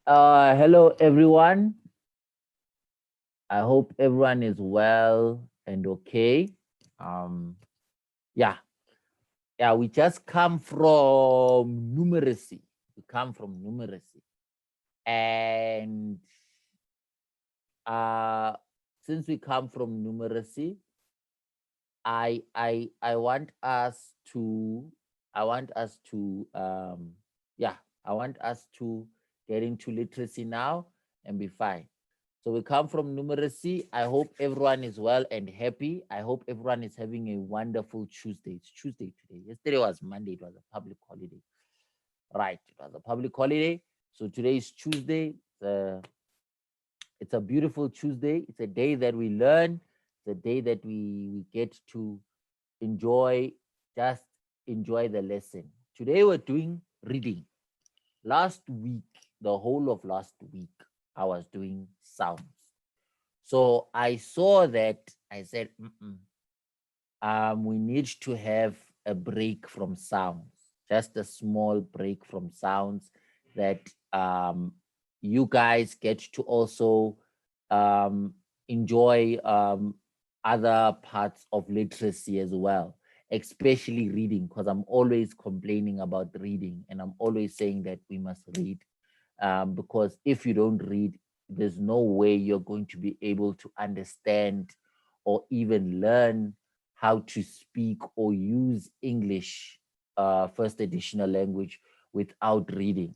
Hello everyone. I hope everyone is well and okay. Um, yeah, yeah, we just come from numeracy. We come from numeracy. And uh since we come from numeracy, I want us to I want us to yeah, I want us to get into literacy now and be fine. So we come from numeracy. I hope everyone is well and happy. I hope everyone is having a wonderful Tuesday. It's Tuesday today. Yesterday was Monday. It was a public holiday. Right. It was a public holiday. So today is Tuesday. It's a beautiful Tuesday. It's a day that we learn. It's a day that we get to enjoy, just enjoy the lesson. Today we're doing reading. Last week, the whole of last week, I was doing sounds. So I saw that. I said, we need to have a break from sounds, just a small break from sounds that you guys get to also um, enjoy other parts of literacy as well, especially reading, because I'm always complaining about reading and I'm always saying that we must read, because if you don't read, there's no way you're going to be able to understand or even learn how to speak or use English, first additional language, without reading.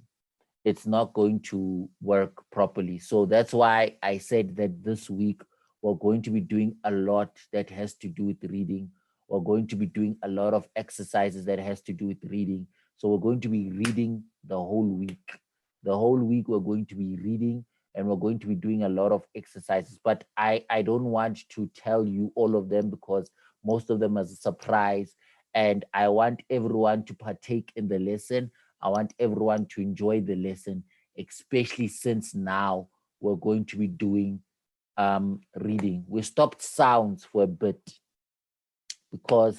It's not going to work properly. So that's why I said that this week we're going to be doing a lot that has to do with reading. We're going to be doing a lot of exercises that has to do with reading. So we're going to be reading the whole week. The whole week we're going to be reading and we're going to be doing a lot of exercises. But I don't want to tell you all of them because most of them are a surprise. And I want everyone to partake in the lesson. I want everyone to enjoy the lesson, especially since now we're going to be doing reading. We stopped sounds for a bit because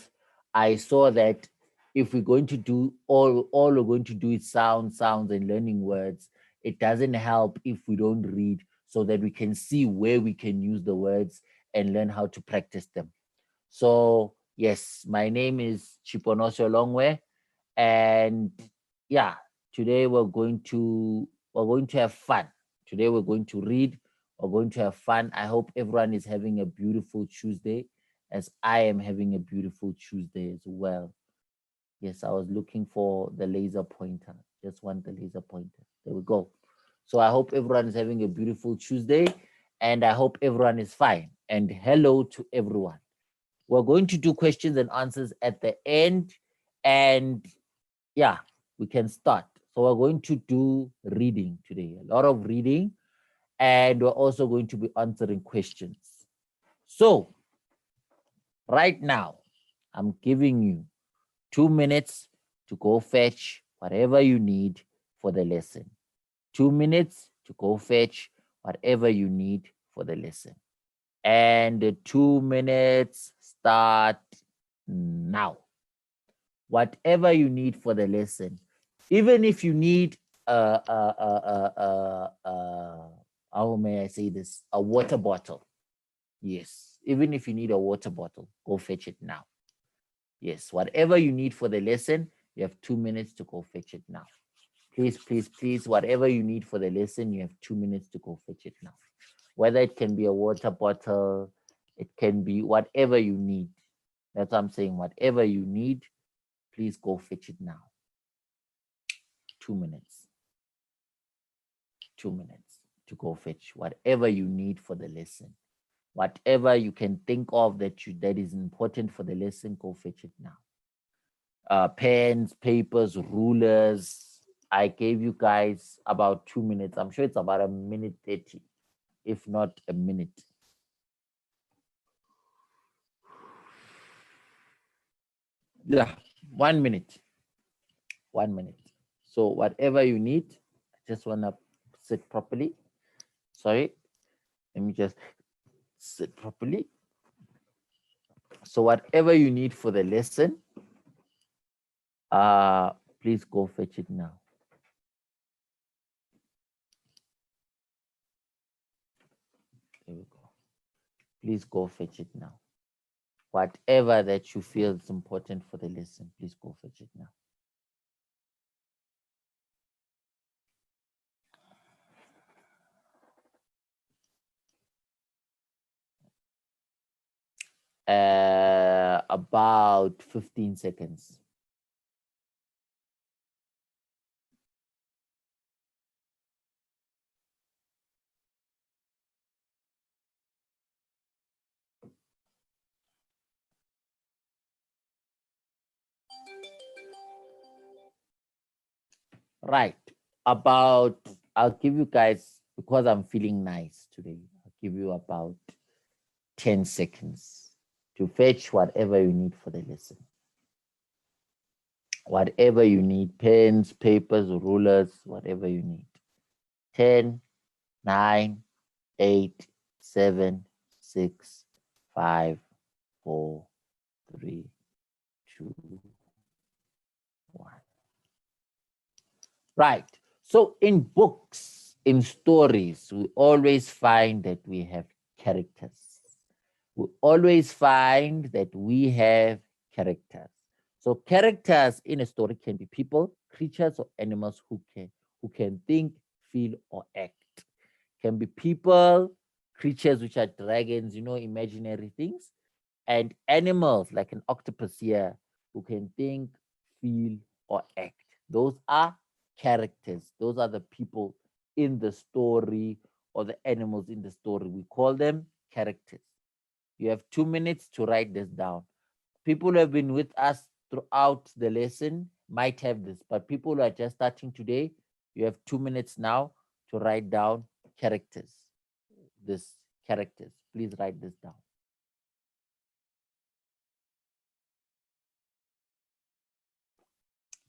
I saw that if we're going to do all we're going to do is sounds and learning words, it doesn't help if we don't read so that we can see where we can use the words and learn how to practice them. So yes, my name is Chiponosho Longwe, and yeah, today we're going to have fun. Today we're going to read, we're going to have fun. I hope everyone is having a beautiful Tuesday, as I am having a beautiful Tuesday as well. Yes, I was looking for the laser pointer. Just want the laser pointer. There we go. So I hope everyone is having a beautiful Tuesday, and I hope everyone is fine. And hello to everyone. We're going to do questions and answers at the end. And yeah, we can start. So we're going to do reading today, a lot of reading, and we're also going to be answering questions. So right now, I'm giving you 2 minutes to go fetch whatever you need for the lesson. 2 minutes to go fetch whatever you need for the lesson. And the 2 minutes start now. Whatever you need for the lesson, even if you need how may I say this, a water bottle. Yes, even if you need a water bottle, go fetch it now. Yes, whatever you need for the lesson, you have 2 minutes to go fetch it now. Please, please, please, whatever you need for the lesson, you have 2 minutes to go fetch it now. Whether it can be a water bottle, it can be whatever you need. That's what I'm saying. Whatever you need, please go fetch it now. 2 minutes. 2 minutes to go fetch whatever you need for the lesson. Whatever you can think of that is important for the lesson, go fetch it now. Pens, papers, rulers. I gave you guys about 2 minutes. I'm sure it's about a minute 30, if not a minute. Yeah, 1 minute. 1 minute. So whatever you need, I just wanna sit properly. Sorry, let me just sit properly. So whatever you need for the lesson, please go fetch it now. please go fetch it now. Whatever that you feel is important for the lesson, please go fetch it now. About 15 seconds. Right. I'll give you guys, because I'm feeling nice today, I'll give you about 10 seconds to fetch whatever you need for the lesson. Whatever you need, pens, papers, rulers, whatever you need. 10, 9, 8, 7, 6, 5, 4, 3, 2, 1. Right. So in books, in stories, we always find that we have characters. We always find that we have characters. So characters in a story can be people, creatures, or animals who can think, feel, or act. Can be people, creatures which are dragons, imaginary things, and animals like an octopus here who can think, feel, or act. Those are characters. Those are the people in the story or the animals in the story. We call them characters. You have 2 minutes to write this down. People who have been with us throughout the lesson might have this, but people who are just starting today, you have 2 minutes now to write down characters. This characters. Please write this down.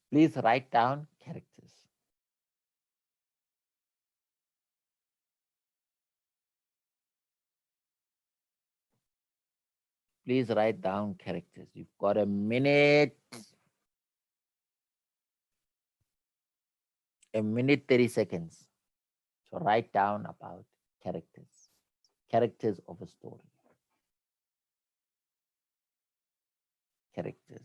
Please write down characters. Please write down characters. You've got a minute. A minute, 30 seconds. So write down about characters. Characters of a story. Characters.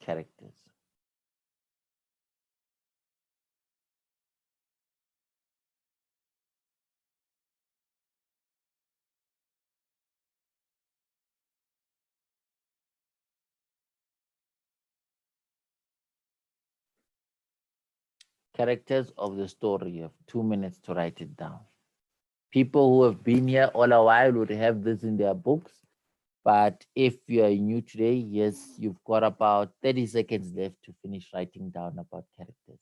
Characters. Characters of the story. You have 2 minutes to write it down. People who have been here all a while would have this in their books. But if you are new today, yes, you've got about 30 seconds left to finish writing down about characters.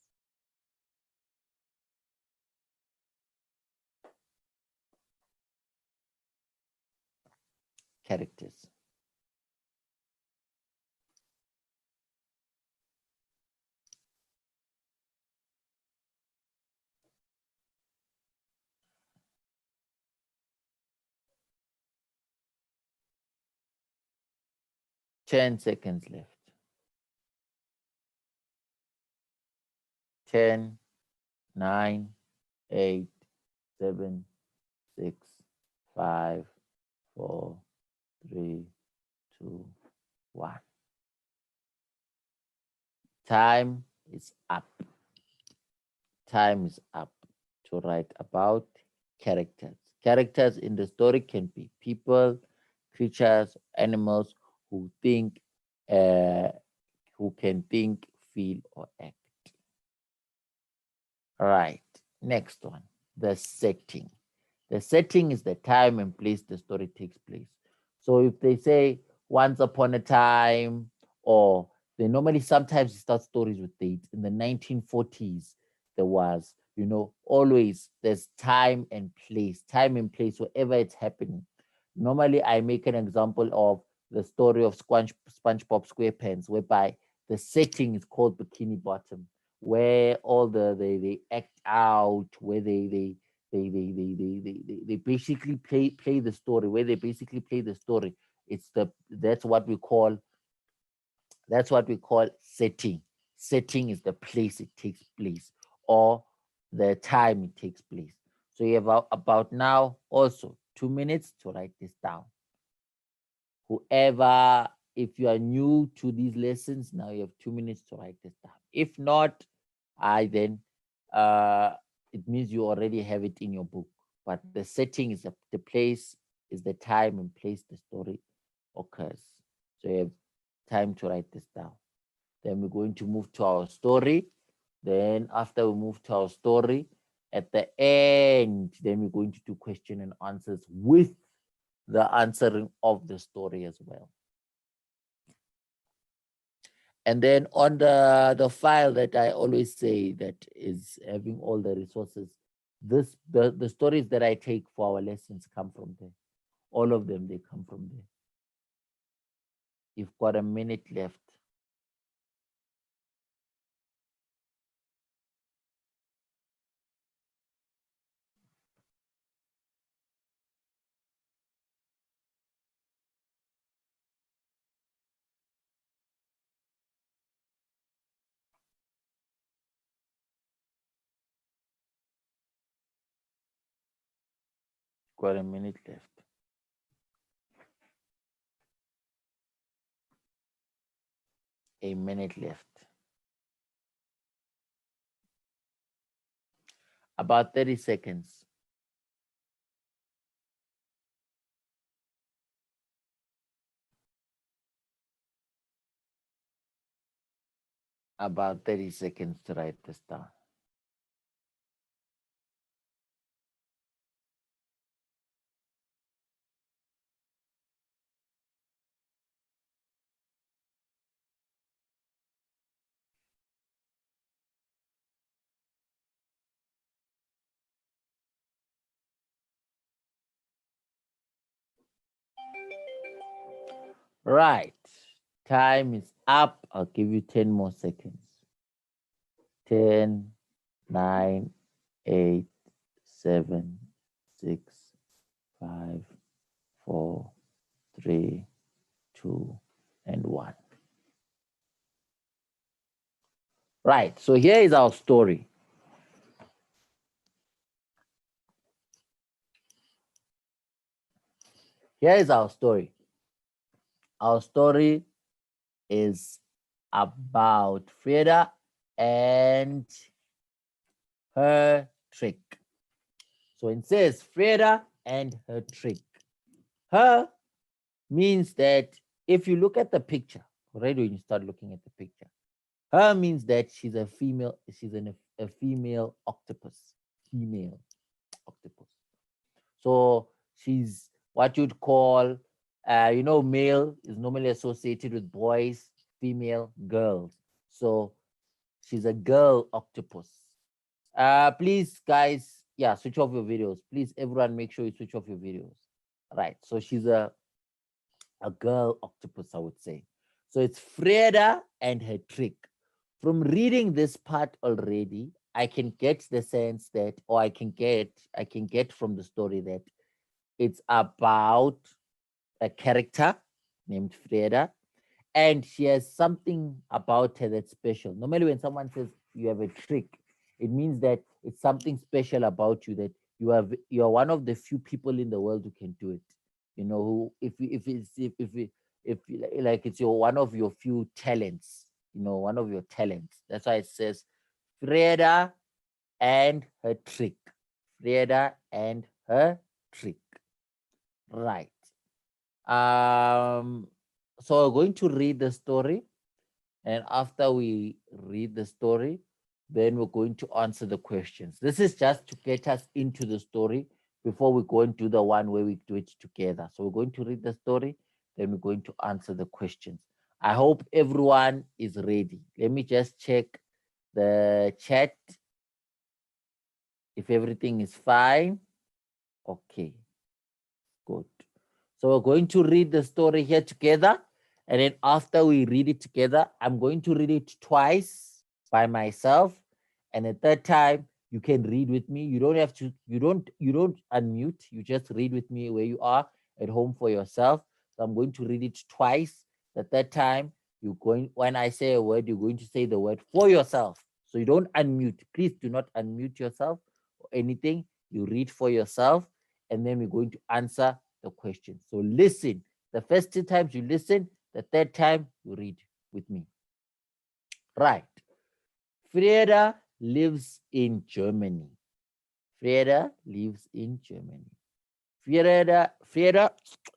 Characters. Ten seconds left. 10, 9, 8, 7, 6, 5, 4, 3, 2, 1. Time is up. Time is up to write about characters. Characters in the story can be people, creatures, animals who think, who can think, feel, or act. All right. Next one, the setting. The setting is the time and place the story takes place. So if they say once upon a time, or they normally sometimes start stories with dates. In the 1940s, there was, always there's time and place wherever it's happening. Normally, I make an example of the story of SpongeBob SquarePants, whereby the setting is called Bikini Bottom, where all they act out, where they basically play the story, where they basically play the story. That's what we call That's what we call setting. Setting is the place it takes place or the time it takes place. So you have about now also 2 minutes to write this down. Whoever, if you are new to these lessons, now you have 2 minutes to write this down. If not, I then it means you already have it in your book. But the setting is the place, is the time and place the story occurs. So you have time to write this down. Then we're going to move to our story. Then after we move to our story, at the end, then we're going to do question and answers with the answering of the story as well. And then on the file that I always say that is having all the resources, the stories that I take for our lessons come from there. All of them, they come from there. You've got a minute left. Got a minute left. A minute left. About 30 seconds. About 30 seconds to write this down. Right. Time is up. I'll give you 10 more seconds. 10, 9, 8, 7, 6, 5, 4, 3, 2, and 1. Right. So here is our story. Here is our story. Our story is about Frida and her trick. So it says Frida and her trick. Her means that if you look at the picture, already when you start looking at the picture, her means that she's a female, a female octopus. Female octopus. So she's what you'd call, male is normally associated with boys, female, girls. So she's a girl octopus. Please, guys, yeah, switch off your videos. Please, everyone, make sure you switch off your videos. Right. So she's a girl octopus, I would say. So it's Freda and her trick. From reading this part already, I can get the sense that, or I can get from the story that it's about a character named Freda, and she has something about her that's special. Normally, when someone says you have a trick, it means that it's something special about you, that you are one of the few people in the world who can do it. You know, who if it's your one of your few talents, one of your talents. That's why it says Freda and her trick. Freda and her trick. Right. So we're going to read the story, and after we read the story, then we're going to answer the questions. This is just to get us into the story before we go and do the one where we do it together. So we're going to read the story, then we're going to answer the questions. I hope everyone is ready. Let me just check the chat if everything is fine. Okay, good. So we're going to read the story here together. And then after we read it together, I'm going to read it twice by myself. And the third time, you can read with me. You don't have to, you don't unmute. You just read with me where you are at home for yourself. So I'm going to read it twice. The third time, when I say a word, you're going to say the word for yourself. So you don't unmute. Please do not unmute yourself or anything. You read for yourself, and then we're going to answer the question. So listen. The first 2 times you listen, the third time you read with me. Right. Frieda lives in Germany. Frieda lives in Germany. Frieda,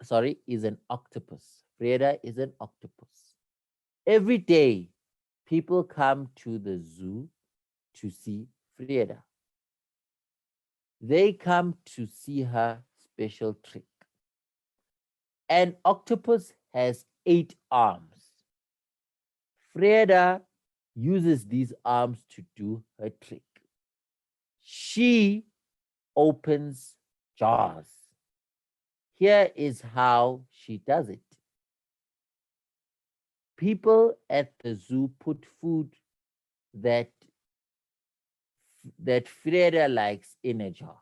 sorry, is an octopus. Frieda is an octopus. Every day, people come to the zoo to see Frieda. They come to see her special trick. An octopus has 8 arms. Frieda uses these arms to do her trick. She opens jars. Here is how she does it. People at the zoo put food that Frieda likes in a jar.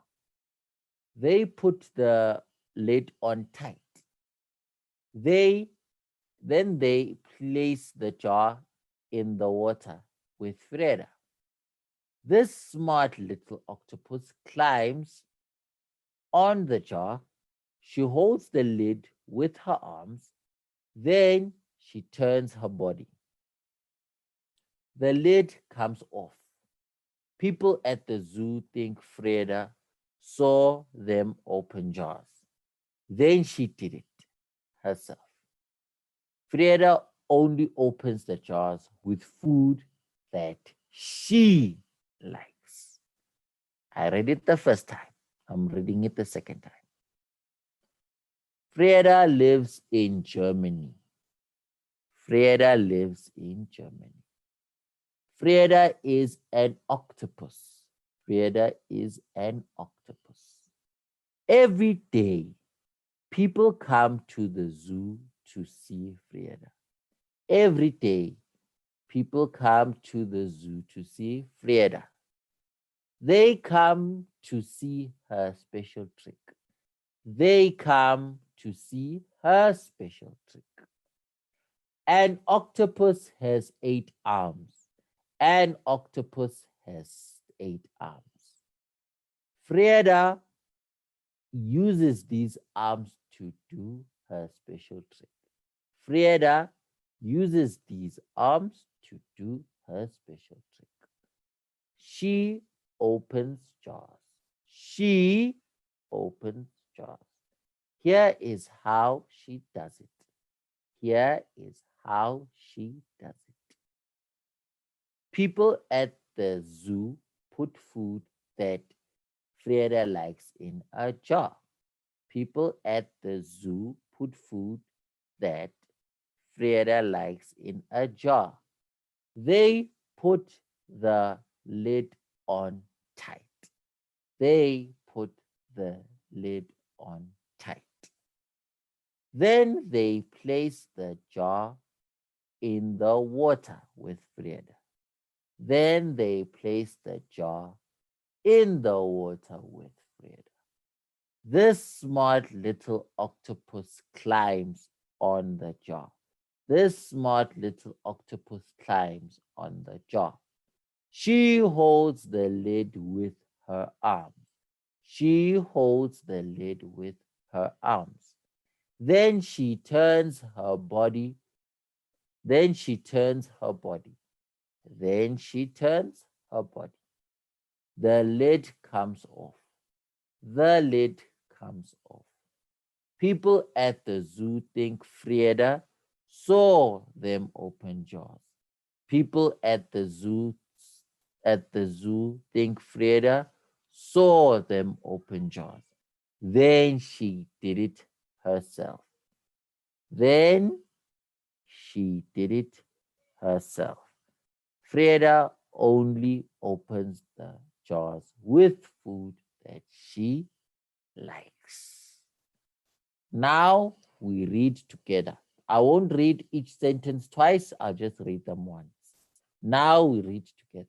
They put the lid on tight. Then they place the jar in the water with Frieda. This smart little octopus climbs on the jar. She holds the lid with her arms. Then she turns her body. The lid comes off. People at the zoo think Frieda saw them open jars. Then she did it herself. Frieda only opens the jars with food that she likes. I read it the first time. I'm reading it the second time. Frieda lives in Germany. Frieda lives in Germany. Frieda is an octopus. Frieda is an octopus. Every day, people come to the zoo to see Frieda. Every day, people come to the zoo to see Frieda. They come to see her special trick. They come to see her special trick. An octopus has 8 arms. An octopus has 8 arms. Frieda uses these arms to do her special trick. Frieda uses these arms to do her special trick. She opens jars. She opens jars. Here is how she does it. Here is how she does it. People at the zoo put food that Frieda likes in a jar. People at the zoo put food that Frieda likes in a jar. They put the lid on tight. They put the lid on tight. Then they place the jar in the water with Frieda. Then they place the jar in the water with Frieda. This smart little octopus climbs on the jar. This smart little octopus climbs on the jar. She holds the lid with her arms. She holds the lid with her arms. Then she turns her body. Then she turns her body. Then she turns her body. The lid comes off. The lid comes off. People at the zoo think Frieda saw them open jars. People at the zoo think Frieda saw them open jars. Then she did it herself. Then she did it herself. Frieda only opens the jars with food that she likes. Now we read together. I won't read each sentence twice. I'll just read them once. Now we read together.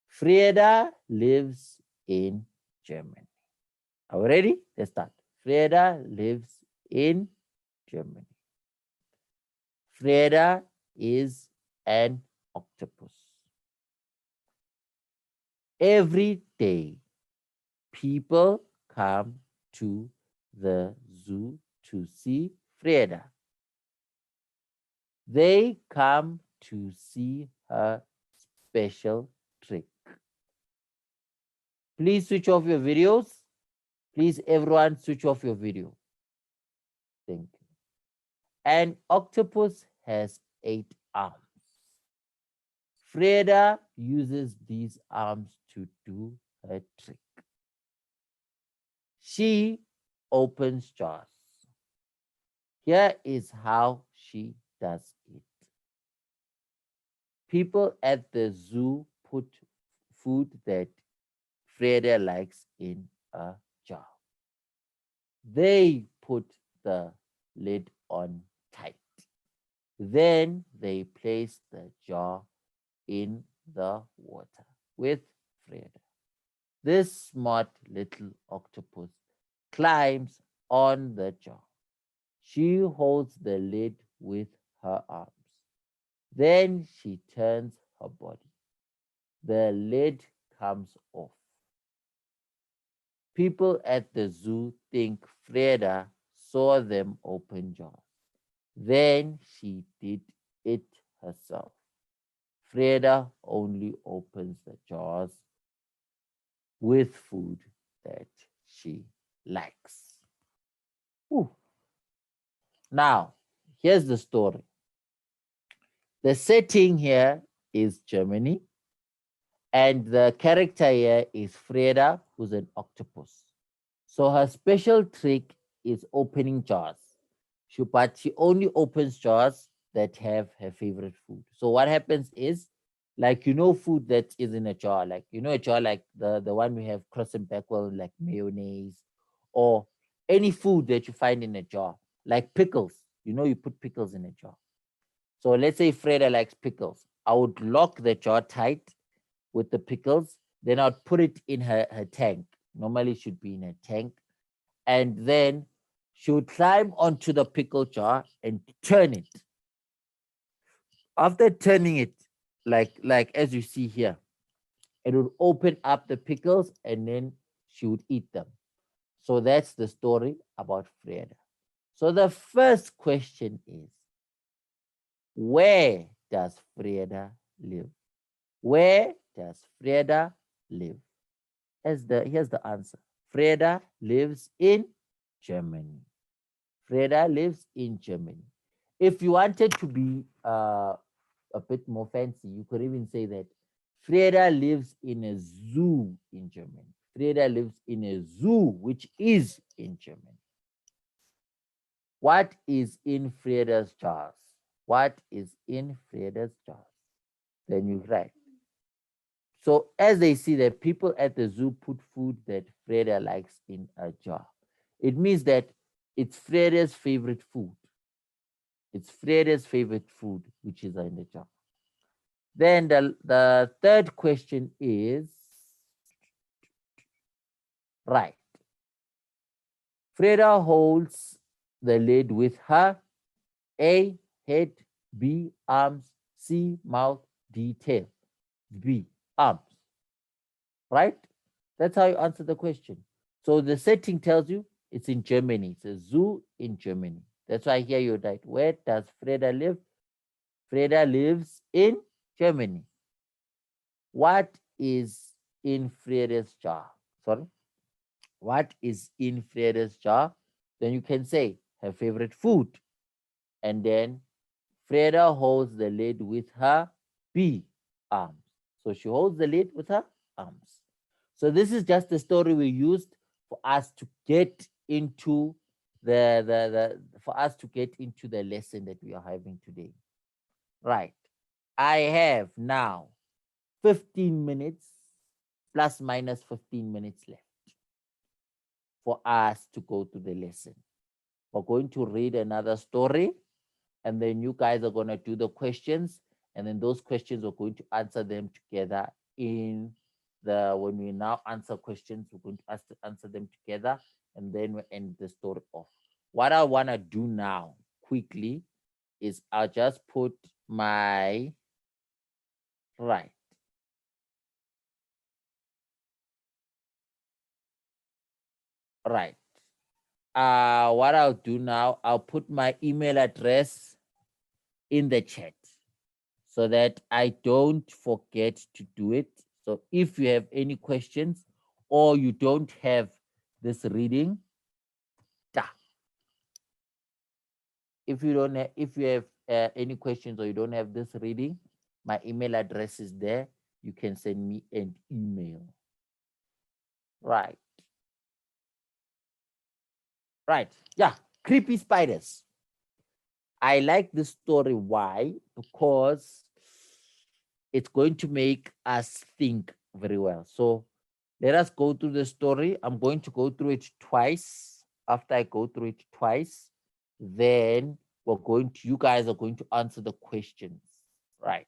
Frieda lives in Germany. Are we ready? Let's start. Frieda lives in Germany. Frieda is an octopus. Every day, people come to the zoo to see Freda. They come to see her special trick. Please switch off your videos. Please, everyone, switch off your video. Thank you. An octopus has 8 arms. Freda uses these arms to do her trick. She opens jars. Here is how she does it. People at the zoo put food that Freda likes in a jar. They put the lid on tight. Then they place the jar in the water with Freda. This smart little octopus climbs on the jar. She holds the lid with her arms. Then she turns her body. The lid comes off. People at the zoo think Freda saw them open jars. Then she did it herself. Freda only opens the jars with food that she likes. Ooh. Now, here's the story. The setting here is Germany, and the character here is Freda, who's an octopus. So her special trick is opening jars. But she only opens jars that have her favorite food. So what happens is, like, food that is in a jar, like, a jar like the one we have cross and backwell, like mayonnaise, or any food that you find in a jar, like pickles. You put pickles in a jar. So let's say Freda likes pickles. I would lock the jar tight with the pickles. Then I'd put it in her tank. Normally it should be in a tank. And then she would climb onto the pickle jar and turn it. After turning it, like as you see here, it would open up the pickles and then she would eat them. So that's the story about Freda. So the first question is, where does Freda live? Where does Freda live? Here's the answer. Freda lives in Germany. Freda lives in Germany. If you wanted to be a bit more fancy, you could even say that Freda lives in a zoo in Germany. Freda lives in a zoo, which is in Germany. What is in Freda's jars? What is in Freda's jars? Then you write. So as they see that people at the zoo put food that Freda likes in a jar, it means that it's Freda's favorite food. It's Freda's favorite food, which is in the jar. Then the third question is, right. Freda holds the lid with her A, head, B, arms, C, mouth, D, tail. B, arms. Right? That's how you answer the question. So the setting tells you it's in Germany. It's a zoo in Germany. That's why here you write, where does Freda live? Freda lives in Germany. What is in Freda's jar? Sorry. What is in Freda's jar? Then you can say her favorite food. And then Freda holds the lid with her B arms. So she holds the lid with her arms. So this is just the story we used for us to get into the lesson that we are having today. Right. I have now 15 minutes plus minus 15 minutes left for us to go to the lesson. We're going to read another story, and then you guys are going to do the questions, and then those questions we're going to answer them together when we now answer questions, we're going to answer them together, and then we end the story off. What I want to do now quickly is I'll just put my right. Right. What I'll do now, I'll put my email address in the chat so that I don't forget to do it. So if you have any questions or you don't have this reading, if you don't have, if you have any questions or you don't have this reading, my email address is there. You can send me an email. Right. Right. Yeah. Creepy spiders. I like this story. Why? Because it's going to make us think very well. So let us go through the story. I'm going to go through it twice. After I go through it twice, then you guys are going to answer the questions. Right.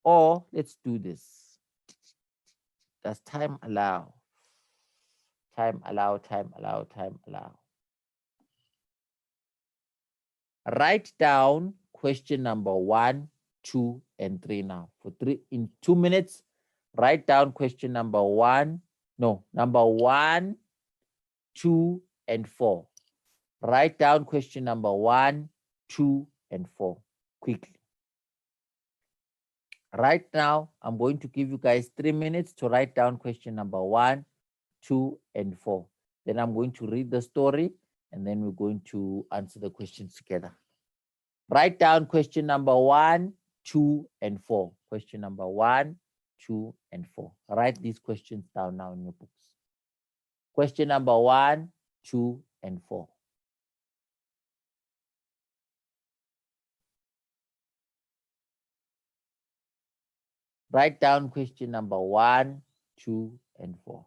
Or let's do this. Does time allow? Time allow, time allow, time allow. Write down question number 1, 2, and 3 now. In 2 minutes, write down question number 1, number 1, 2, and 4. Write down question number 1, 2, and 4 quickly. Right now, I'm going to give you guys 3 minutes to write down question number 1, 2, and 4. Then I'm going to read the story and then we're going to answer the questions together. Write down question number 1, 2, and 4. Question number 1, 2, and 4. Write these questions down now in your books. Question number 1, 2, and 4. Write down question number 1, 2, and 4.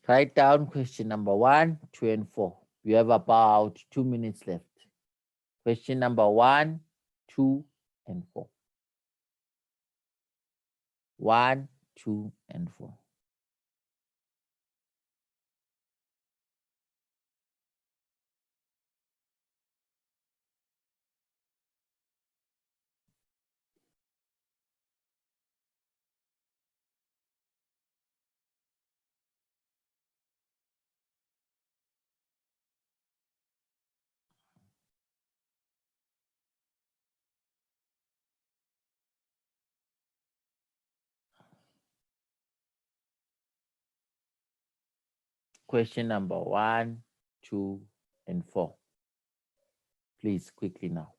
Write down question number 1, 2, and 4. We have about 2 minutes left. Question number 1, 2, and 4. 1, 2, and 4. Question number 1, 2, and 4. Please, quickly now.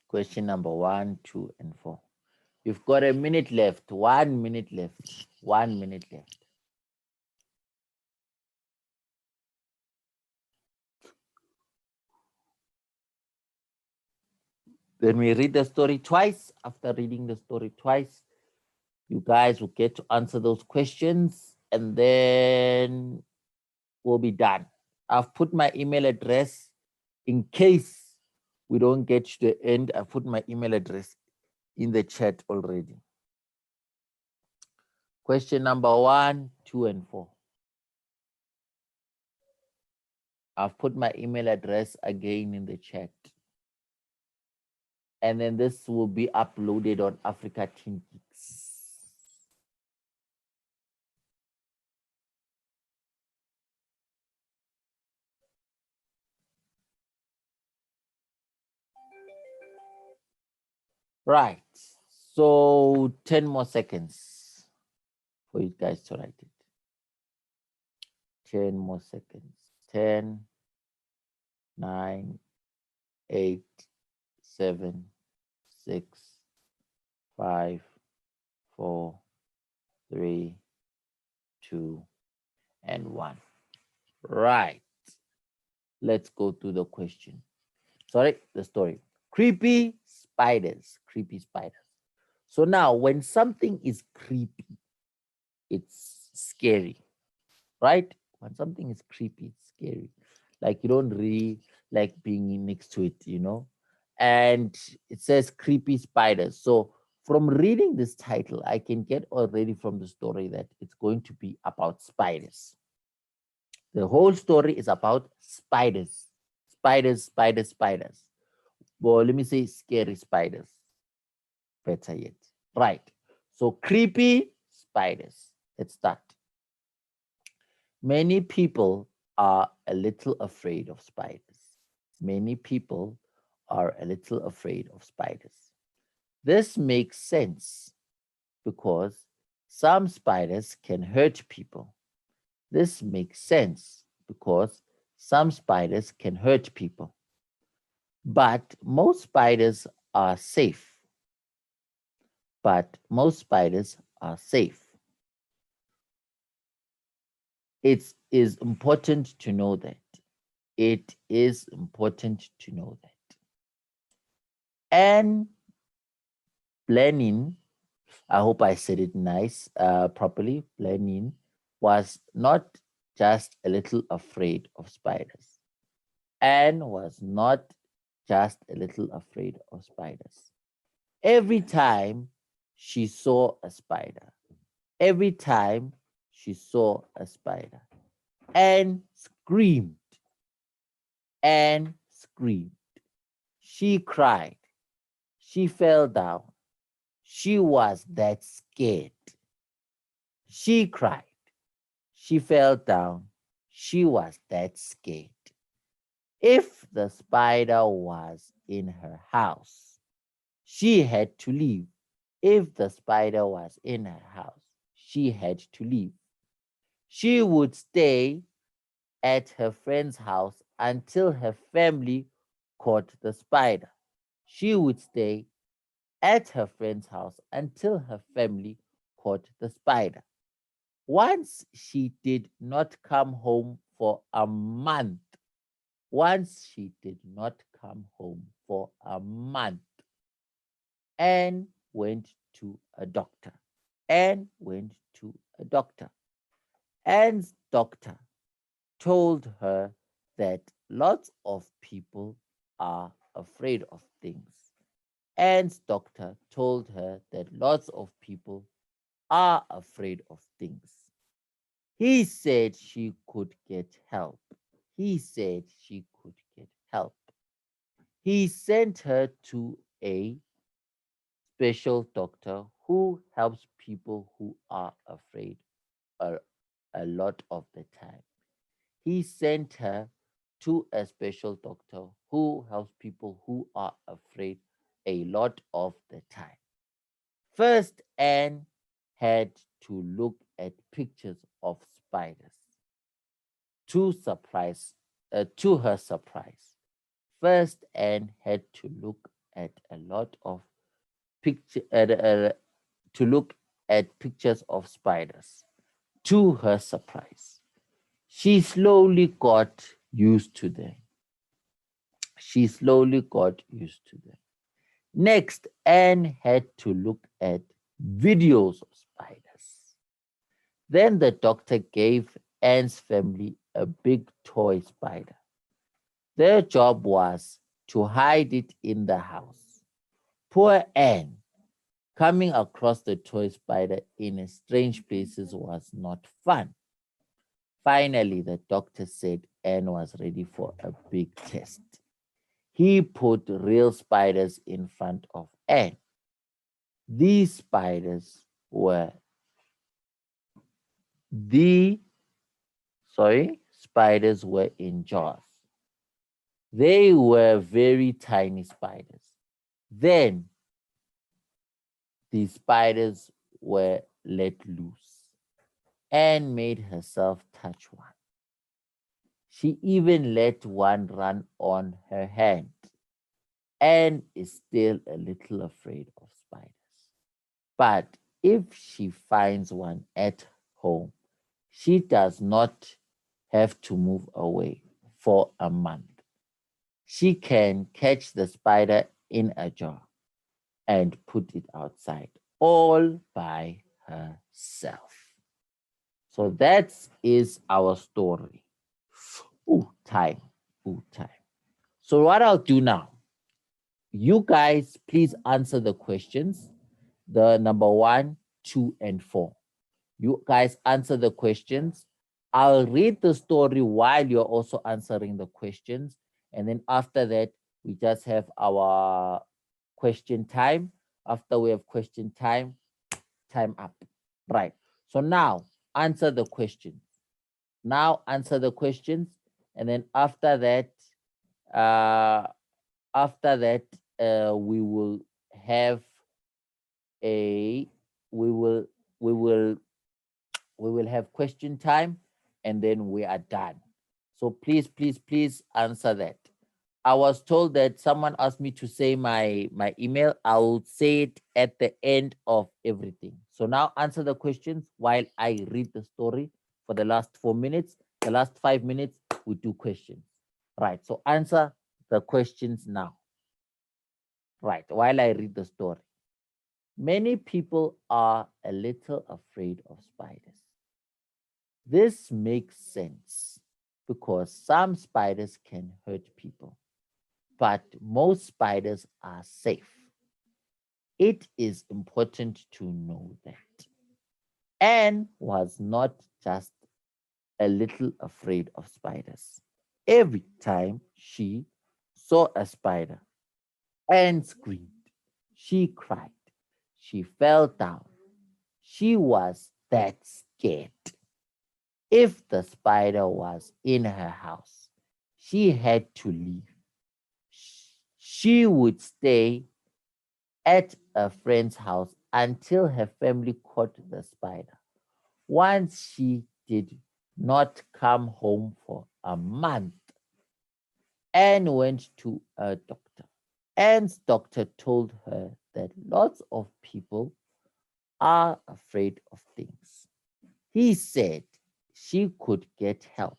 Question number 1, 2, and 4. You've got a minute left. 1 minute left. 1 minute left. Then we read the story twice. After reading the story twice, you guys will get to answer those questions and then we'll be done. I've put my email address in case we don't get to the end. I've put my email address in the chat already. Question number 1, 2, and 4. I've put my email address again in the chat. And then this will be uploaded on Africa Teen Geeks. Right. So 10 more seconds for you guys to write it. 10 more seconds. 10, 9, 8, 7, 6, 5, 4, 3, 2, and 1. Right. Let's go to the question. Sorry, the story. Creepy spiders. Creepy spiders. So now, when something is creepy, it's scary, right? When something is creepy, it's scary. Like you don't really like being next to it, you know? And it says creepy spiders. So from reading this title, I can get already from the story that it's going to be about spiders. The whole story is about spiders. Spiders, spiders, spiders. Well, let me say scary spiders. Better yet. Right. So creepy spiders. Let's start. Many people are a little afraid of spiders. Many people are a little afraid of spiders. This makes sense because some spiders can hurt people. This makes sense because some spiders can hurt people. But most spiders are safe. But most spiders are safe. It is important to know that. It is important to know that. And Blenin, I hope I said it properly. Blenin was not just a little afraid of spiders. Anne was not just a little afraid of spiders. Every time she saw a spider, every time she saw a spider, Anne screamed and screamed. She cried. She fell down. She was that scared. She cried. She fell down. She was that scared. If the spider was in her house, she had to leave. If the spider was in her house, she had to leave. She would stay at her friend's house until her family caught the spider. She would stay at her friend's house until her family caught the spider. Once she did not come home for a month. Once she did not come home for a month. Anne went to a doctor. Anne went to a doctor. Anne's doctor told her that lots of people are afraid of things. Anne's doctor told her that lots of people are afraid of things. He said she could get help. He said she could get help. He sent her to a special doctor who helps people who are afraid a lot of the time. He sent her to a special doctor who helps people who are afraid a lot of the time. First, Anne had to look at pictures of spiders. To her surprise, first Anne had to look at a lot of picture to look at pictures of spiders. To her surprise, she slowly got used to them. She slowly got used to them. Next, Anne had to look at videos of spiders. Then the doctor gave Anne's family a big toy spider. Their job was to hide it in the house. Poor Anne, coming across the toy spider in strange places was not fun. Finally, the doctor said Anne was ready for a big test. He put real spiders in front of Anne. These spiders were the spiders were in jars. They were very tiny spiders. Then the spiders were let loose. Anne made herself touch one. She even let one run on her hand. Anne is still a little afraid of spiders. But if she finds one at home, she does not have to move away for a month. She can catch the spider in a jar and put it outside all by herself. So that is our story. Ooh, time. Ooh, time. So what I'll do now, you guys please answer the questions, the number 1, 2, and 4. You guys answer the questions. I'll read the story while you're also answering the questions. And then after that, we just have our question time. After we have question time, time up. Right. So now answer the questions. Now answer the questions. And then after that, uh, we will have a we will we will we will have question time, and then we are done. So please, please, please answer that. I was told that someone asked me to say my email. I'll say it at the end of everything. So now answer the questions while I read the story for the last 4 minutes. The last 5 minutes, we do questions. Right. So answer the questions now. Right. While I read the story. Many people are a little afraid of spiders. This makes sense because some spiders can hurt people, but most spiders are safe. It is important to know that. Anne was not just a little afraid of spiders. Every time she saw a spider, Anne screamed. She cried. She fell down. She was that scared. If the spider was in her house, she had to leave. She would stay at a friend's house until her family caught the spider. Once she did not come home for a month, Anne went to a doctor. Anne's doctor told her that lots of people are afraid of things. He said she could get help.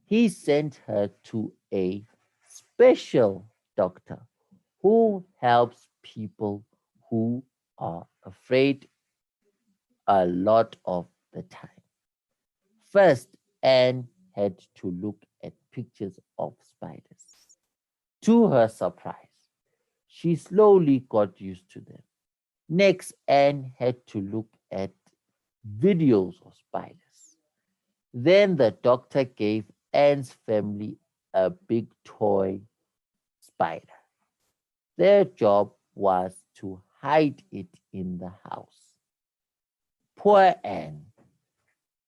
He sent her to a special doctor who helps people who are afraid a lot of the time. First, Anne had to look at pictures of spiders. To her surprise, she slowly got used to them. Next, Anne had to look at videos of spiders. Then the doctor gave Anne's family a big toy spider. Their job was to hide it in the house. Poor Anne,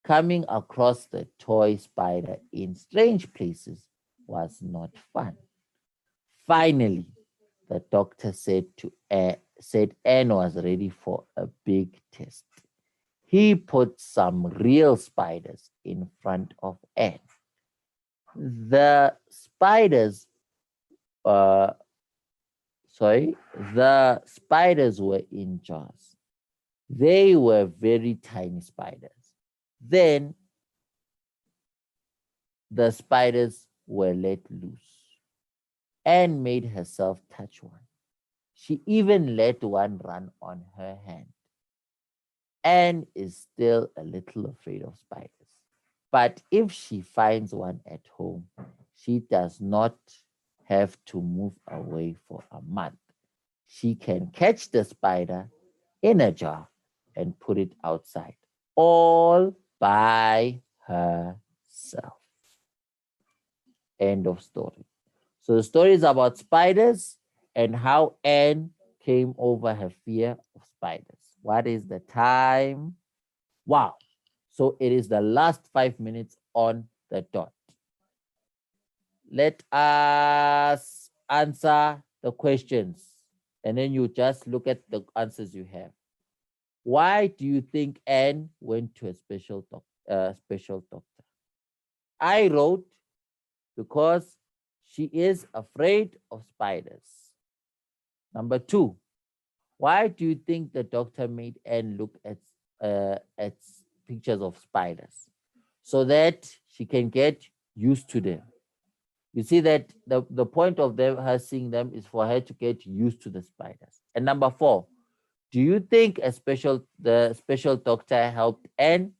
coming across the toy spider in strange places was not fun. Finally, the doctor said Anne was ready for a big test. He put some real spiders in front of Anne. The spiders, uh, the spiders were in jars. They were very tiny spiders. Then the spiders were let loose. Anne made herself touch one. She even let one run on her hand. Anne is still a little afraid of spiders. But if she finds one at home, she does not have to move away for a month. She can catch the spider in a jar and put it outside all by herself. End of story. So the story is about spiders and how Anne came over her fear of spiders. What is the time? Wow. So it is the last 5 minutes on the dot. Let us answer the questions. And then you just look at the answers you have. Why do you think Anne went to a special doctor? I wrote because she is afraid of spiders. Number 2, Why do you think the doctor made Anne look at pictures of spiders? So that she can get used to them. You see that the point of her seeing them is for her to get used to the spiders. And number 4, do you think the special doctor helped Anne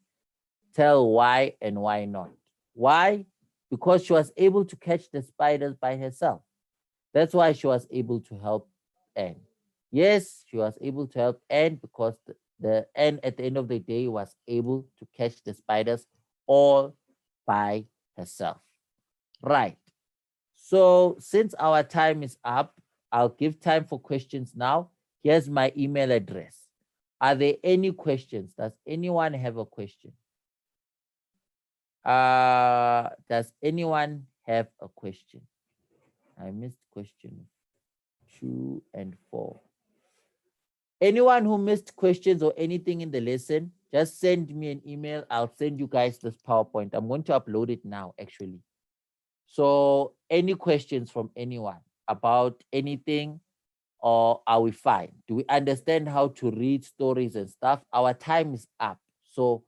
tell why and why not? Why? Because she was able to catch the spiders by herself. That's why she was able to help Anne. Yes, she was able to help Anne because the Anne at the end of the day was able to catch the spiders all by herself. Right. So since our time is up, I'll give time for questions now. Here's my email address. Are there any questions? Does anyone have a question? Does anyone have a question? I missed question 2 and 4. Anyone who missed questions or anything in the lesson, just send me an email. I'll send you guys this PowerPoint. I'm going to upload it now, actually. So any questions from anyone about anything, or are we fine? Do we understand how to read stories and stuff? Our time is up. So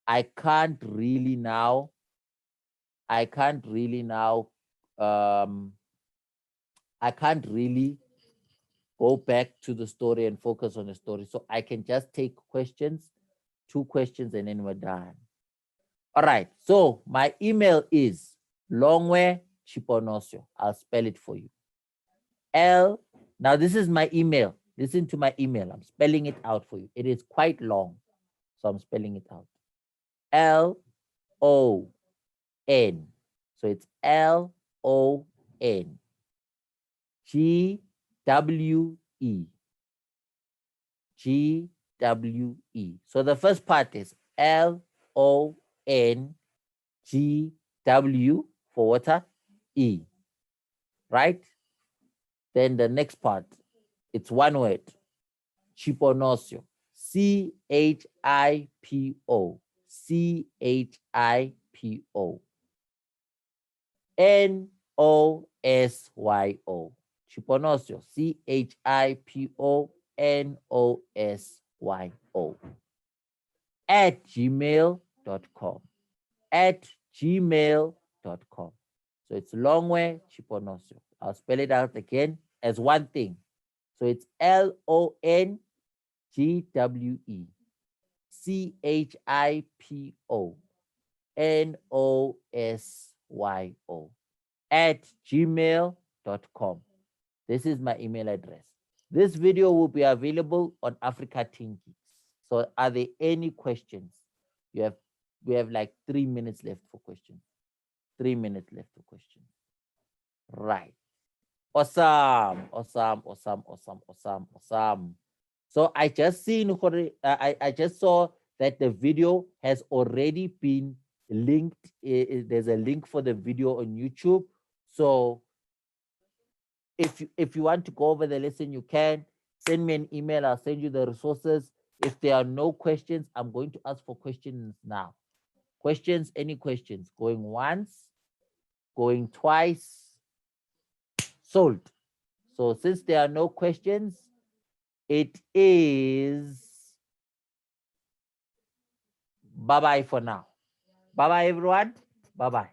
I can't really now I can't really go back to the story and focus on the story. So I can just take questions, 2 questions, and then we're done. All right. So my email is Longwe Chiponosio. I'll spell it for you. Now this is my email. Listen to my email. I'm spelling it out for you. It is quite long. So I'm spelling it out. LON. So it's LON. GWE. GWE. So the first part is LONGW for water, E. Right? Then the next part, it's one word. Chiponosio. CHIPO. CHIPO. NOSYO. Chiponosio. CHIPO NOSYO. @gmail.com. @gmail.com. So it's Longwe Chiponosio. I'll spell it out again as one thing. So it's LONGWE CHIPO NOSYO @gmail.com. This is my email address. This video will be available on Africa Teen Geeks. So are there any questions? We have like 3 minutes left for questions. 3 minutes left for questions. Right. Awesome. So I just I just saw that the video has already been linked. There's a link for the video on YouTube. So if you want to go over the lesson, you can send me an email. I'll send you the resources. If there are no questions, I'm going to ask for questions now. Questions, any questions? Going once, going twice. Sold. So since there are no questions, it is bye-bye for now. Bye-bye, everyone. Bye-bye.